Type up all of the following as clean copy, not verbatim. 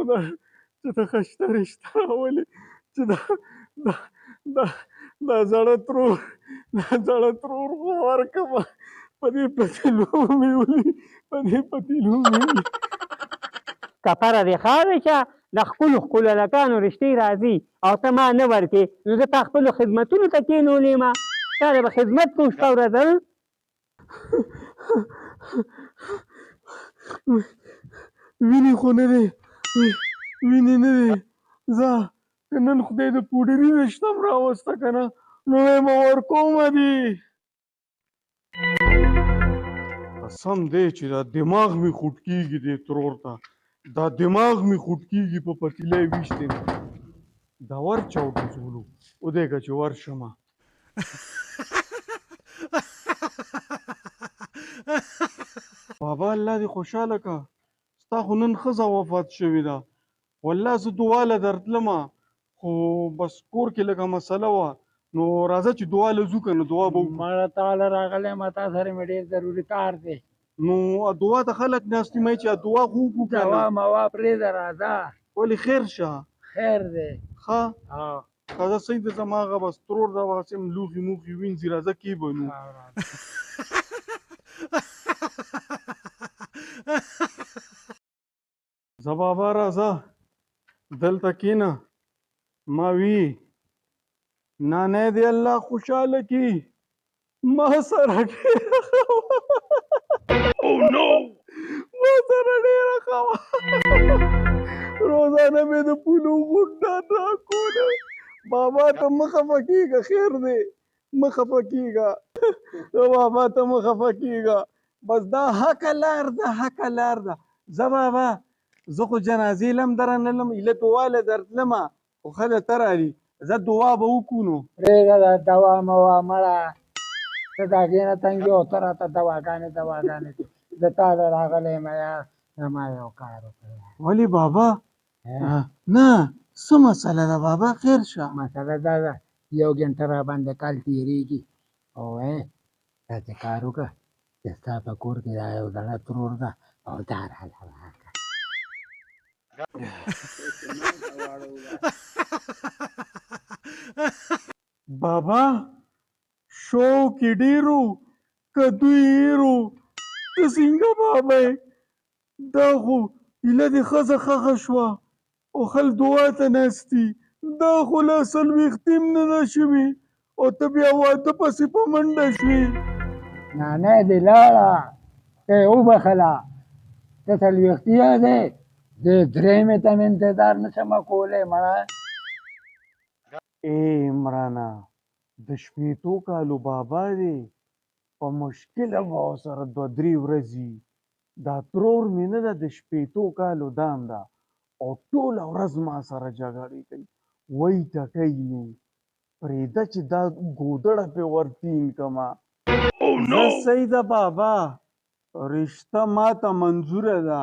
ده چې د خشته رشته راولي چې دا زړه ترور خو ورکړمه په دې پتیلو مې ولي کپره دې خاوې شه د خپلو هلکانو رشتې راځي او ته ما نه ورکې نو زه تا خپلو خدمتونو ته کېنولېمه تا ته به خدمت کوم شپه ورځ وینې خو نه دی وینې نه دی ځه که نن خدای د پوډري رشته م راوسته که نه نو وایم ورکومه دې قسم دی چې دا دماغ مې خوټ کېږي دې ترور ته دا دماغ مې خوټ کېږي په پتیله یې ویشتې نه دا ورچاو ډزولو ودېږه چې ورشمه بابا الله دې خوشحاله که ستا خو نن ښځه وفات شوې ده والله زه دعا له درتلمه خو بس کور کې لږه مسله وه نو راځه چې دعا له ځو که نه دعا به وکړو مړه تاله راغلی ما تا سره مې ډېر ضروري کار دی نو دعا ته خلک ناستي مای چې دعا خو وکړو که دوا نه موا پرېږده راځه ولې خیر شه خیر دی ښه راځه صحیح ده زما هغه بس ترور ده هغسې م لوښي موښي وینځي راځه کېبنو زه بابا راځه دلته کېنه ما وی نانی دې الله خوشحاله کړي ما سره ډېره ښه ما سره ډېره ښه وه روزانه مې د پولو غونډه راکوله بابا ته مه خفه کېږه خیر دی مه خفه کېږه بابا ته مه خفه کېږه بس دا حقه لار ده حقه لار ده زه بابا زه خو جنازې لم درنه لم ایله دعا له درتلمه خو ښه ده ته رالي زه دعا به وکړو نو پرېږده دا دوا موا مړه ته د هغې نه تنګ یې او ته راته دواګانې زه تا له راغلی یم یار زما یو کار وکړه ولې بابا نه څه مسله ده بابا خیر شه مسله دا ده یو ګنټه را باندې کال تېرېږي او داسې کار وکړه چې ستا په کور کې دا یو زړه ترور ده او دا راله راکړه بابا شوق یې ډېرو کدو یې هېرو ته څنګه بابا دا خو ایله دې ښځه ښخه شوه او خل دعا ته ناستي دا خو لا څلوېښتې م نه ده شوې او ته بیا واده پسې په منډه شوې نانی دې لاړه ته یې وبخله ته څلوېښتیا دی د درېیمې ته مې انتظار نه شمه کولی مړه عمرانه د شپېتو کالو بابا دی په مشکله به ورسره دوه درې ورځې دا ترور مې نه ده د شپېتو کالو دام ده او ټوله ورځ ما سره جګړې کوي وایي ټکی مې پرېږده چې دا ګودړه پې ورټینګ کړمه زه صحیح ده بابا رشته ما ته منظوره ده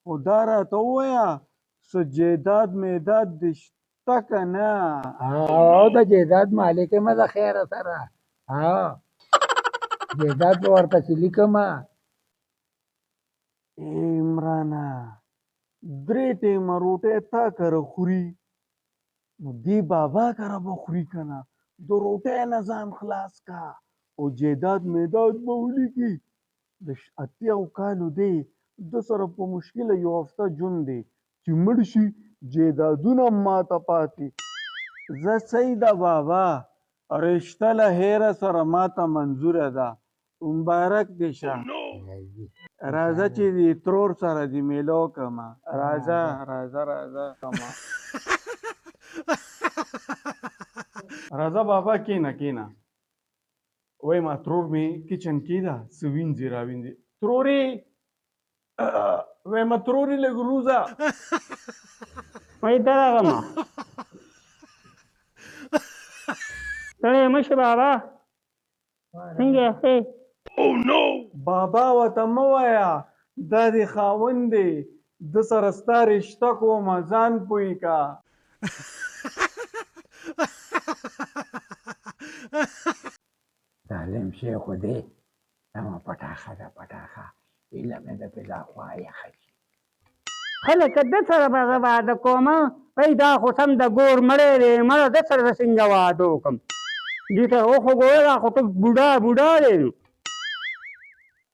خو دا راته ووایه څه جیداد میداد دې شته که نه او د جیداد مالک یم د خیره سره جیداد به ورپسې لیکمه عمرانه درې ټیمه روټۍ تا کره خوري نو دې بابا کره به خوري که نه د روټۍ نه ځان خلاص کا او جیداد میداد به ولیکي د 80 کالو دی ده سره په مشکله یو هفته ژوند دی چې مړ شي جیدادونه هم ماته پاتې زه صحیح ده بابا رشته له هیره سره ماته منظوره ده مبارک دې شه راځه چې دې ترور سره دې میله وکړمه راځه راځه بابا کېنه وای ما ترور مې کچن کې ده څه وینځي راوینځي ترورې وایم ترورې لږ روزه وایي ته راغلم ستړی مه شې بابا څنګه یې بابا ورته مه وایه دا دې خاوند دی ده سره ستا رشته کومه ځان پوه که ظالم شی خو دی دمه پټاخه ده پټاخه ایله مې د پلا خوا یخه شي خلک ده سره به زه واده کوم وایي دا خو سم د ګور مړی دی مړه ده سره به څنګه واده وکړم دې ته خو ګوره دا خو ته بوډا دی نو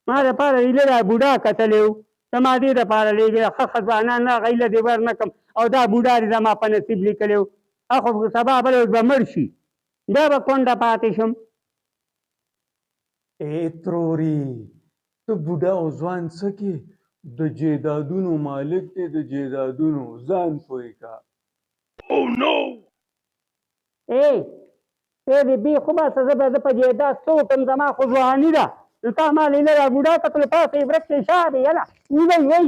ما دپاره ایله دا بوډا کتلی و ته ما دې دپاره لېږې ښه ځوانان راغه ایله دې ور نه کړم او دا بوډا دې زما په نصیب لیکلی و خو سبا بله ورځ به مړ شي بیا به کونډه پاتې شم ای تروري ته بوډا او ځوان څه کې د جیدادونو مالک دی د جیدادونو ځان پوهې کا ای دې بې خو باسه زه به زه په جیداد څه وکړم زما خو ځواني ده نو تا ما لیله دا بوډا کتلو پاسه یې ورک شي شابې یله وځئ وی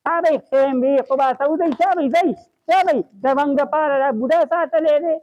شابې خیم بې خو باسه وځئ شابې ځئ شابې د بنګ دپاره دا بوډا ساتلی دی